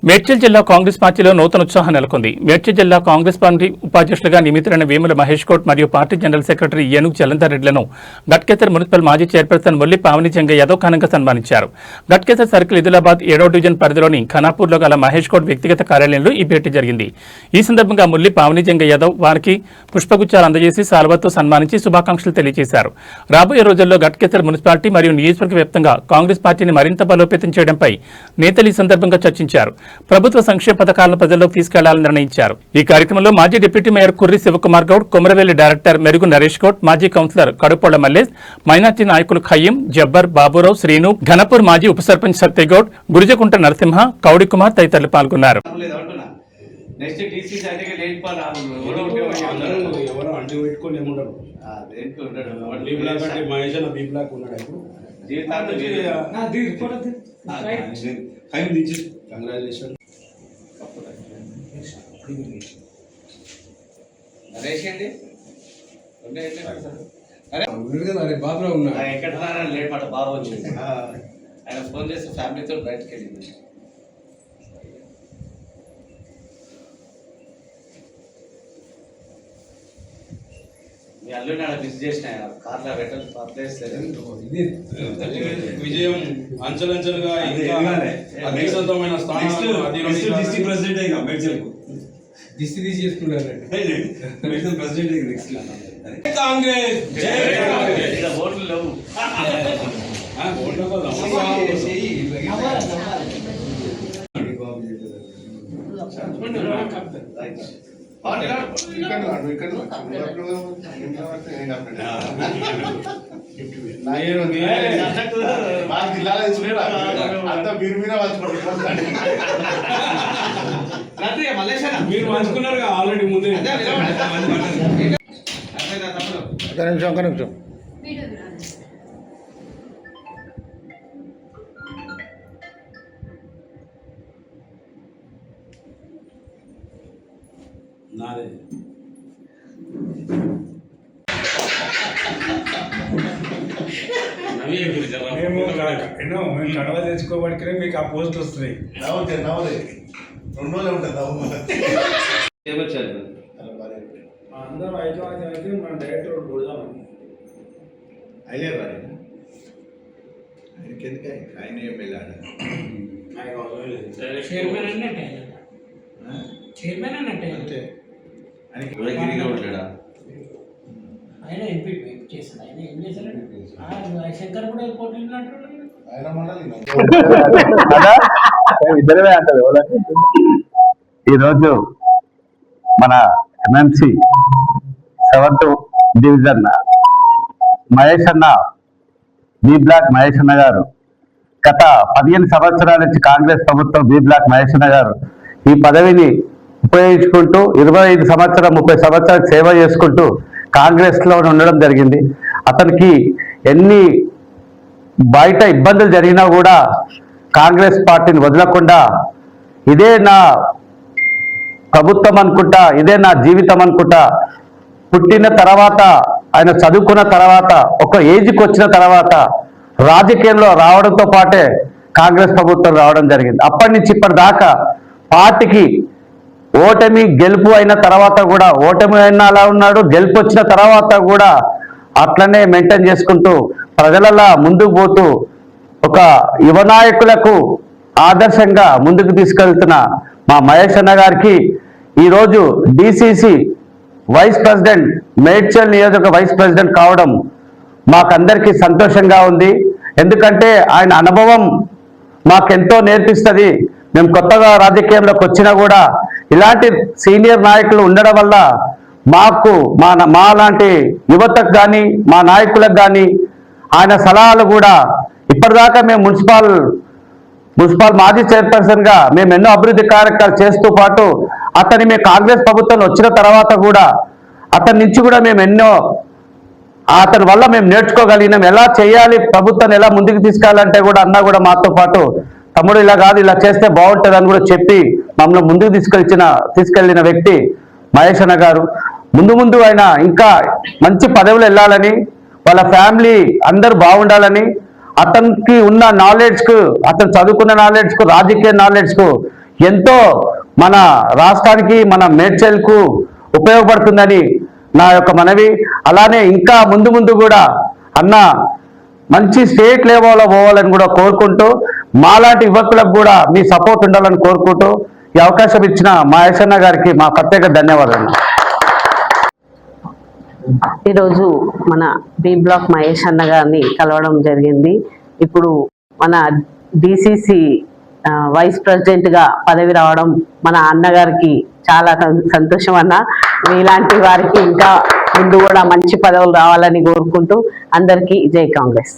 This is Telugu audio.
మేడ్చల్ జిల్లా కాంగ్రెస్ పార్టీలో నూతన ఉత్సాహం నెలకొంది. మేడ్చల్ జిల్లా కాంగ్రెస్ పార్టీ ఉపాధ్యక్షులుగా నియమితులైన వేముల మహేష్ గౌడ్ మరియు పార్టీ జనరల్ సెక్రటరీ ఏనుగు జలంధర్ రెడ్డిలను గట్కేసర్ మున్సిపల్ మాజీ చైర్పర్సన్ ముల్లి పావని జంగ యాదవ్ ఘనంగా సన్మానించారు. గట్కేసర్ సర్కిల్ ఆదిలాబాద్ 7వ డివిజన్ పరిధిలోని ఖనాపూర్లో గల మహేష్ గౌడ్ వ్యక్తిగత కార్యాలయంలో ఈ భేటీ జరిగింది. ఈ సందర్భంగా ముల్లి పావని జంగ యాదవ్ వారికి పుష్పగుచ్చాలు అందజేసి సాల్వతో సన్మానించి శుభాకాంక్షలు తెలియజేశారు. రాబోయే రోజుల్లో గట్కేసర్ మున్సిపాలిటీ మరియు నియోజకవర్గ వ్యాప్తంగా కాంగ్రెస్ పార్టీని మరింత బలోపేతం చేయడంపై నేతలు ఈ సందర్భంగా చర్చించారు. ప్రభుత్వ సంక్షేమ పథకాలను ప్రజల్లోకి తీసుకెళ్లాలని నిర్ణయించారు. ఈ కార్యక్రమంలో మాజీ deputy mayor curry Shivakumar Goud, Komaravelli director మెరుగు నరేష్ గౌడ్, మాజీ కౌన్సిలర్ కడుపోళ్ల మల్లేష్, మైనార్టీ నాయకులు ఖయ్యం, జబ్బర్, బాబురావు, శ్రీను, ఘనపూర్ మాజీ ఉప సర్పంచ్ సత్యగౌడ్, గురిజకుంట నరసింహ, కౌడి కుమార్ తదితరులు పాల్గొన్నారు. బాబురావు ఉన్నా ఎక్కడ లేపట బాబు వచ్చింది. ఆయన ఫోన్ చేసి ఫ్యామిలీతో బయటకు వెళ్ళింది. మీ అల్లుని ఆడ మిస్ చేసిన కార్లో విజయం అంచెలంచెలుగా అత్యున్నతమైన ఓట్లు లేవు. మీరు మంచుకున్నారు ఆల్రెడీ ముందే. ఒక నిమిషం నాదే మేము కడవ తెచ్చుకోబడికే మీకు ఆ పోస్ట్ వస్తుంది. అందరూ అయితే మన డైరెక్టర్ కొడదామని అయ్యే వాడి ఆయనకి ఎందుకు ఆయన ఏం వెళ్ళాడు. చైర్మన్ అన్నట్టే అంతే ఆయన ఎంపీ చేశాడు. ఆయన ఏం చేశాడు? శంకర్ కూడా పోటీ ఇద్దరే అంటారు. ఈరోజు మన ఎంఎంసి 7th డివిజన్ మహేష్ అన్న, బి బ్లాక్ మహేష్ అన్న గారు గత 15 సంవత్సరాల నుంచి కాంగ్రెస్ ప్రభుత్వం బి బ్లాక్ మహేష్ అన్న గారు ఈ పదవిని ఉపయోగించుకుంటూ 25 సంవత్సరాలు 30 సంవత్సరాలు సేవ చేసుకుంటూ కాంగ్రెస్ లో ఉండడం జరిగింది. అతనికి ఎన్ని బయట ఇబ్బందులు జరిగినా కూడా కాంగ్రెస్ పార్టీని వదలకుండా ఇదే నా ప్రభుత్వం అనుకుంటా, ఇదే నా జీవితం అనుకుంటా, పుట్టిన తర్వాత ఆయన చదువుకున్న తర్వాత ఒక ఏజ్కి వచ్చిన తర్వాత రాజకీయంలో రావడంతో పాటే కాంగ్రెస్ ప్రభుత్వం రావడం జరిగింది. అప్పటి నుంచి ఇప్పటిదాకా పార్టీకి ఓటమి గెలుపు అయిన తర్వాత కూడా, ఓటమి అయినా అలా ఉన్నాడు, గెలుపు వచ్చిన తర్వాత కూడా అట్లనే మెయింటైన్ చేసుకుంటూ ప్రజలలా ముందుకు పోతూ ఒక యువ నాయకులకు ఆదర్శంగా ముందుకు తీసుకెళ్తున్న మా మహేష్ అన్న గారికి ఈరోజు డిసిసి వైస్ ప్రెసిడెంట్, మేడ్చల్ నియోజక వైస్ ప్రెసిడెంట్ కావడం మాకందరికీ సంతోషంగా ఉంది. ఎందుకంటే ఆయన అనుభవం మాకెంతో నేర్పిస్తుంది. మేము కొత్తగా రాజకీయంలోకి వచ్చినా కూడా ఇలాంటి సీనియర్ నాయకులు ఉండడం వల్ల మాకు మా లాంటి యువతకు కానీ మా నాయకులకు కానీ ఆయన సలహాలు కూడా ఇప్పటిదాకా మేము మున్సిపల్ మాజీ చైర్పర్సన్గా మేము ఎన్నో అభివృద్ధి కార్యక్రమాలు చేస్తూ పాటు మేము కాంగ్రెస్ ప్రభుత్వం వచ్చిన తర్వాత కూడా అతని నుంచి కూడా మేము ఎన్నో అతని వల్ల మేము నేర్చుకోగలిగినాం. ఎలా చేయాలి, ప్రభుత్వాన్ని ఎలా ముందుకు తీసుకెళ్ళాలంటే కూడా అన్న కూడా మాతో పాటు తమ్ముడు ఇలా కాదు, ఇలా చేస్తే బాగుంటుంది అని కూడా చెప్పి మమ్మల్ని ముందుకు తీసుకెళ్లిన వ్యక్తి మహేష్ అన్న గారు. ముందు ఆయన ఇంకా మంచి పదవులు వెళ్ళాలని, వాళ్ళ ఫ్యామిలీ అందరూ బాగుండాలని, అతనికి ఉన్న నాలెడ్జ్కు, అతను చదువుకున్న నాలెడ్జ్కు, రాజకీయ నాలెడ్జ్కు ఎంతో మన రాష్ట్రానికి మన మేడ్చల్కు ఉపయోగపడుతుందని నా యొక్క మనవి. అలానే ఇంకా ముందు ముందు కూడా అన్న మంచి స్టేట్ లెవెల్లో పోవాలని కూడా కోరుకుంటూ, మాలాంటి యువకులకు కూడా మీ సపోర్ట్ ఉండాలని కోరుకుంటూ ఈ అవకాశం ఇచ్చిన మహేష్ అన్న గారికి మా ప్రత్యేక ధన్యవాదాలు. ఈరోజు మన బి బ్లాక్ మహేష్ అన్న గారిని కలవడం జరిగింది. ఇప్పుడు మన డిసిసి వైస్ ప్రెసిడెంట్ గా పదవి రావడం మన అన్నగారికి చాలా సంతోషం అన్న. మీలాంటి వారికి ఇంకా ముందు కూడా మంచి పదవులు రావాలని కోరుకుంటూ అందరికీ జై కాంగ్రెస్.